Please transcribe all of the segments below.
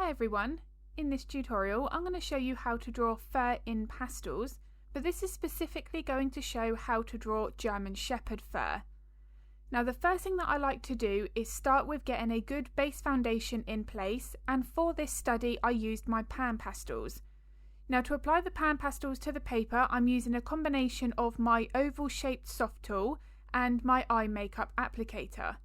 Hi everyone, in this tutorial I'm going to show you how to draw fur in pastels, but this is specifically going to show how to draw German Shepherd fur. Now the first thing that I like to do is start with getting a good base foundation in place, and for this study I used my pan pastels. Now to apply the pan pastels to the paper I'm using a combination of my oval shaped soft tool and my eye makeup applicator.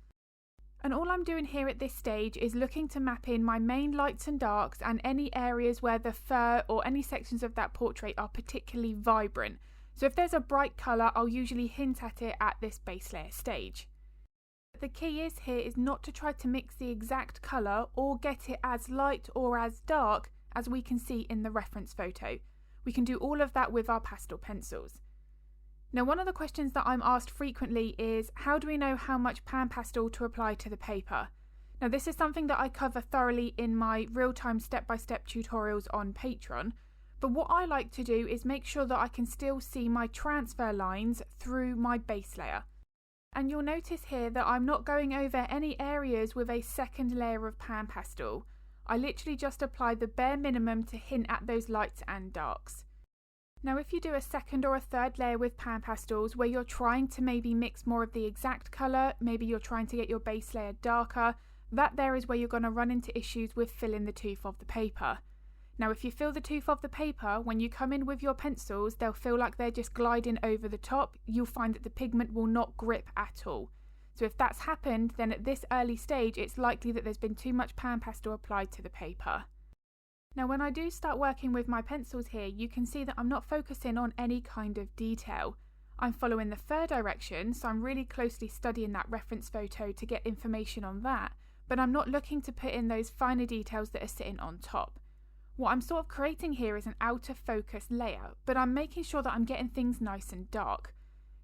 And all I'm doing here at this stage is looking to map in my main lights and darks and any areas where the fur or any sections of that portrait are particularly vibrant. So if there's a bright colour, I'll usually hint at it at this base layer stage. The key is here is not to try to mix the exact colour or get it as light or as dark as we can see in the reference photo. We can do all of that with our pastel pencils. Now one of the questions that I'm asked frequently is, how do we know how much pan pastel to apply to the paper? Now this is something that I cover thoroughly in my real-time step-by-step tutorials on Patreon, but what I like to do is make sure that I can still see my transfer lines through my base layer. And you'll notice here that I'm not going over any areas with a second layer of pan pastel. I literally just apply the bare minimum to hint at those lights and darks. Now if you do a second or a third layer with pan pastels where you're trying to maybe mix more of the exact colour, maybe you're trying to get your base layer darker, that there is where you're going to run into issues with filling the tooth of the paper. Now if you fill the tooth of the paper, when you come in with your pencils, they'll feel like they're just gliding over the top. You'll find that the pigment will not grip at all. So if that's happened, then at this early stage it's likely that there's been too much pan pastel applied to the paper. Now when I do start working with my pencils here, you can see that I'm not focusing on any kind of detail. I'm following the fur direction, so I'm really closely studying that reference photo to get information on that, but I'm not looking to put in those finer details that are sitting on top. What I'm sort of creating here is an outer focus layer, but I'm making sure that I'm getting things nice and dark.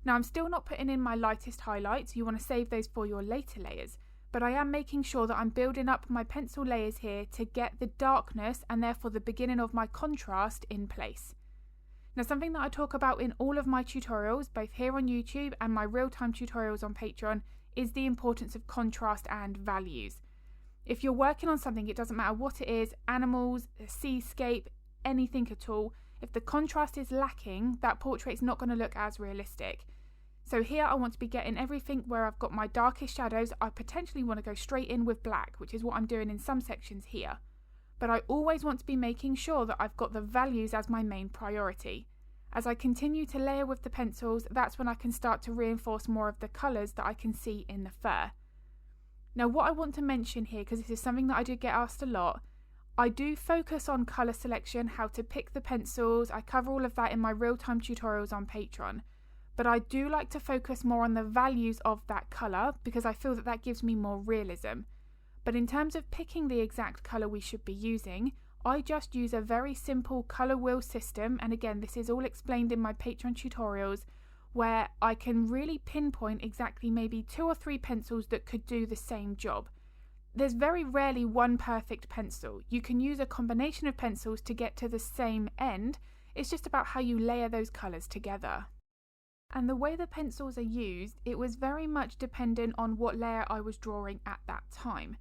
Now I'm still not putting in my lightest highlights, you want to save those for your later layers, but I am making sure that I'm building up my pencil layers here to get the darkness and therefore the beginning of my contrast in place. Now something that I talk about in all of my tutorials, both here on YouTube and my real-time tutorials on Patreon, is the importance of contrast and values. If you're working on something, it doesn't matter what it is, animals, a seascape, anything at all, if the contrast is lacking, that portrait's not going to look as realistic. So here I want to be getting everything where I've got my darkest shadows. I potentially want to go straight in with black, which is what I'm doing in some sections here. But I always want to be making sure that I've got the values as my main priority. As I continue to layer with the pencils, that's when I can start to reinforce more of the colours that I can see in the fur. Now what I want to mention here, because this is something that I do get asked a lot, I do focus on colour selection, how to pick the pencils. I cover all of that in my real-time tutorials on Patreon. But I do like to focus more on the values of that colour because I feel that that gives me more realism. But in terms of picking the exact colour we should be using, I just use a very simple colour wheel system, and again this is all explained in my Patreon tutorials, where I can really pinpoint exactly maybe 2 or 3 pencils that could do the same job. There's very rarely one perfect pencil. You can use a combination of pencils to get to the same end. It's just about how you layer those colours together. And the way the pencils are used, it was very much dependent on what layer I was drawing at that time.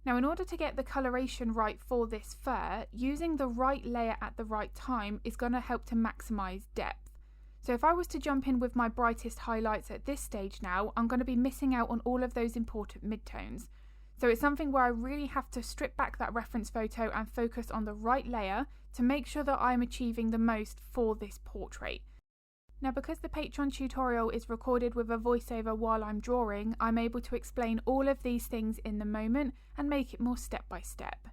Now in order to get the coloration right for this fur, using the right layer at the right time is going to help to maximise depth. So if I was to jump in with my brightest highlights at this stage now, I'm going to be missing out on all of those important midtones. So it's something where I really have to strip back that reference photo and focus on the right layer to make sure that I'm achieving the most for this portrait. Now because the Patreon tutorial is recorded with a voiceover while I'm drawing, I'm able to explain all of these things in the moment and make it more step by step.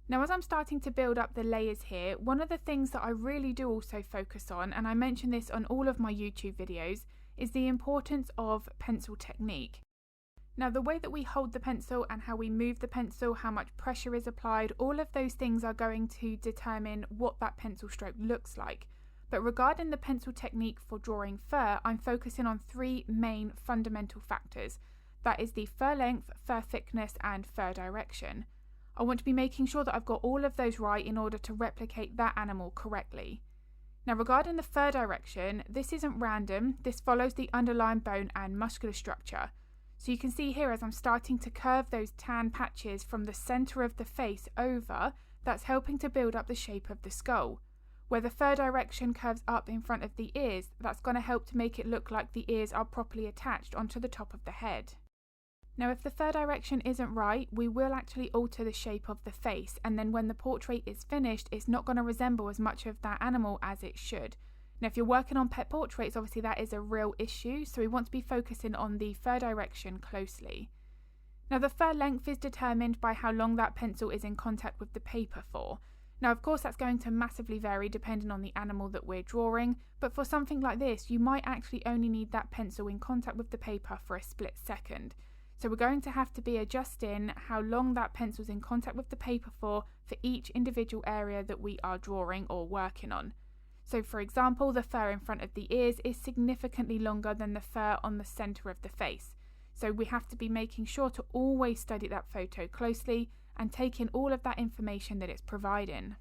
Now as I'm starting to build up the layers here, one of the things that I really do also focus on, and I mention this on all of my YouTube videos, is the importance of pencil technique. Now the way that we hold the pencil and how we move the pencil, how much pressure is applied, all of those things are going to determine what that pencil stroke looks like. But regarding the pencil technique for drawing fur, I'm focusing on 3 main fundamental factors. That is the fur length, fur thickness and fur direction. I want to be making sure that I've got all of those right in order to replicate that animal correctly. Now regarding the fur direction, this isn't random, this follows the underlying bone and muscular structure. So you can see here as I'm starting to curve those tan patches from the centre of the face over, that's helping to build up the shape of the skull. Where the fur direction curves up in front of the ears, that's going to help to make it look like the ears are properly attached onto the top of the head. Now if the fur direction isn't right, we will actually alter the shape of the face, and then when the portrait is finished, it's not going to resemble as much of that animal as it should. Now if you're working on pet portraits, obviously that is a real issue, so we want to be focusing on the fur direction closely. Now the fur length is determined by how long that pencil is in contact with the paper for. Now of course that's going to massively vary depending on the animal that we're drawing, but for something like this you might actually only need that pencil in contact with the paper for a split second. So we're going to have to be adjusting how long that pencil's in contact with the paper for each individual area that we are drawing or working on. So for example, the fur in front of the ears is significantly longer than the fur on the centre of the face. So we have to be making sure to always study that photo closely and take in all of that information that it's providing.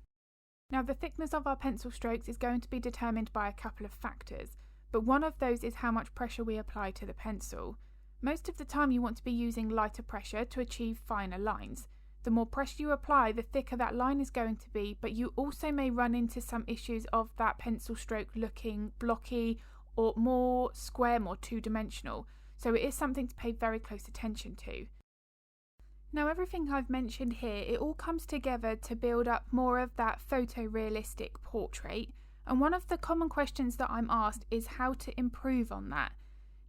Now the thickness of our pencil strokes is going to be determined by a couple of factors, but one of those is how much pressure we apply to the pencil. Most of the time you want to be using lighter pressure to achieve finer lines. The more pressure you apply, the thicker that line is going to be, but you also may run into some issues of that pencil stroke looking blocky or more square, more two-dimensional. So it is something to pay very close attention to. Now everything I've mentioned here, it all comes together to build up more of that photorealistic portrait, and one of the common questions that I'm asked is how to improve on that.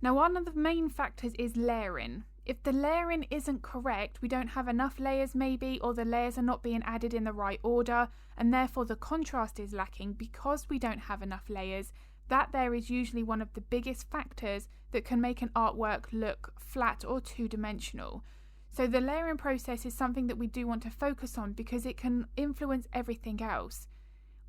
Now one of the main factors is layering. If the layering isn't correct, we don't have enough layers maybe, or the layers are not being added in the right order, and therefore the contrast is lacking because we don't have enough layers. That there is usually one of the biggest factors that can make an artwork look flat or two-dimensional. So the layering process is something that we do want to focus on because it can influence everything else.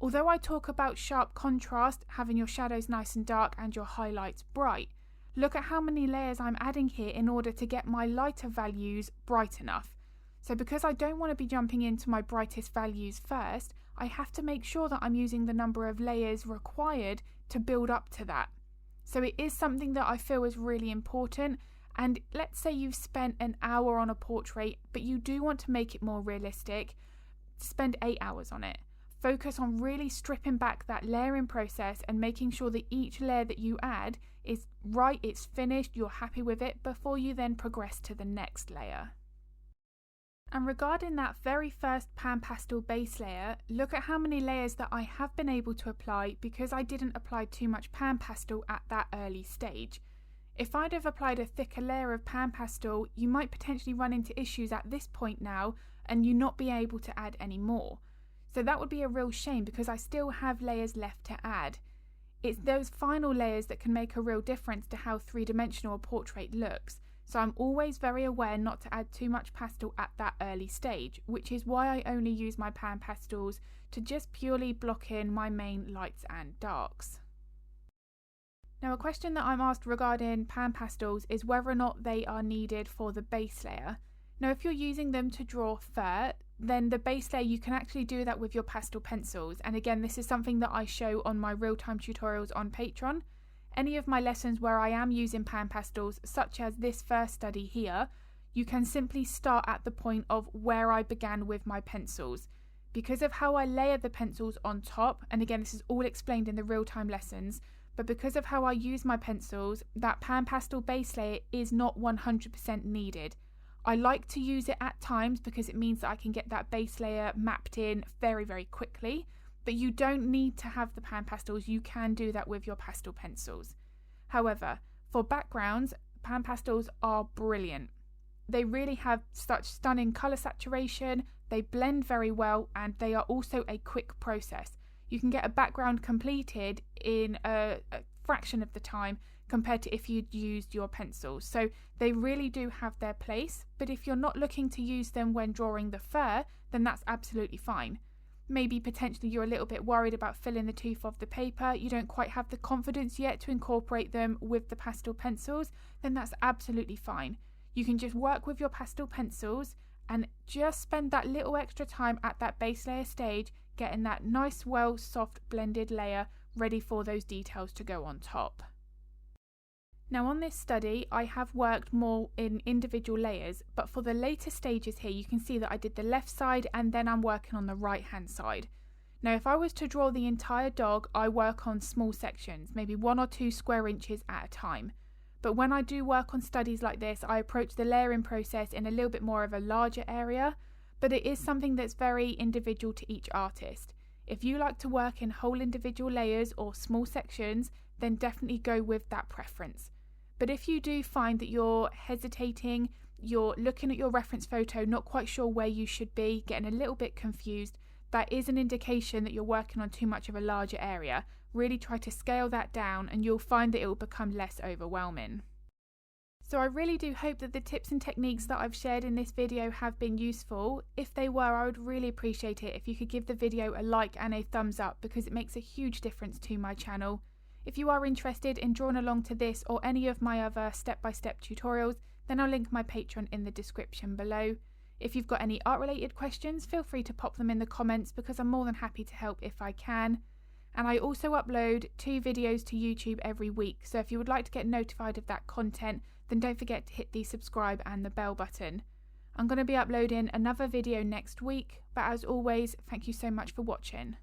Although I talk about sharp contrast, having your shadows nice and dark and your highlights bright, look at how many layers I'm adding here in order to get my lighter values bright enough. So because I don't want to be jumping into my brightest values first, I have to make sure that I'm using the number of layers required to build up to that. So it is something that I feel is really important, and let's say you've spent an hour on a portrait, but you do want to make it more realistic, spend 8 hours on it. Focus on really stripping back that layering process and making sure that each layer that you add is right, it's finished, you're happy with it before you then progress to the next layer. And regarding that very first pan pastel base layer, look at how many layers that I have been able to apply because I didn't apply too much pan pastel at that early stage. If I'd have applied a thicker layer of pan pastel, you might potentially run into issues at this point now and you not be able to add any more. So that would be a real shame because I still have layers left to add. It's those final layers that can make a real difference to how three-dimensional a portrait looks. So I'm always very aware not to add too much pastel at that early stage, which is why I only use my pan pastels to just purely block in my main lights and darks. Now a question that I'm asked regarding pan pastels is whether or not they are needed for the base layer. Now if you're using them to draw fur, then the base layer you can actually do that with your pastel pencils, and again this is something that I show on my real-time tutorials on Patreon. Any of my lessons where I am using pan pastels, such as this first study here, you can simply start at the point of where I began with my pencils. Because of how I layer the pencils on top, and again this is all explained in the real-time lessons, but because of how I use my pencils, that pan pastel base layer is not 100% needed. I like to use it at times because it means that I can get that base layer mapped in very, very quickly. But you don't need to have the pan pastels, you can do that with your pastel pencils. However, for backgrounds, pan pastels are brilliant. They really have such stunning colour saturation, they blend very well, and they are also a quick process. You can get a background completed in a fraction of the time compared to if you'd used your pencils. So they really do have their place, but if you're not looking to use them when drawing the fur, then that's absolutely fine. Maybe potentially you're a little bit worried about filling the tooth of the paper, you don't quite have the confidence yet to incorporate them with the pastel pencils, then that's absolutely fine. You can just work with your pastel pencils and just spend that little extra time at that base layer stage getting that nice, well, soft blended layer ready for those details to go on top. Now on this study I have worked more in individual layers, but for the later stages here you can see that I did the left side and then I'm working on the right hand side. Now if I was to draw the entire dog, I work on small sections, maybe 1 or 2 square inches at a time. But when I do work on studies like this, I approach the layering process in a little bit more of a larger area, but it is something that's very individual to each artist. If you like to work in whole individual layers or small sections, then definitely go with that preference. But if you do find that you're hesitating, you're looking at your reference photo, not quite sure where you should be, getting a little bit confused, that is an indication that you're working on too much of a larger area. Really try to scale that down and you'll find that it will become less overwhelming. So I really do hope that the tips and techniques that I've shared in this video have been useful. If they were, I would really appreciate it if you could give the video a like and a thumbs up, because it makes a huge difference to my channel. If you are interested in drawing along to this or any of my other step-by-step tutorials, then I'll link my Patreon in the description below. If you've got any art related questions, feel free to pop them in the comments because I'm more than happy to help if I can. And I also upload 2 videos to YouTube every week, so if you would like to get notified of that content, then don't forget to hit the subscribe and the bell button. I'm going to be uploading another video next week, but as always, thank you so much for watching.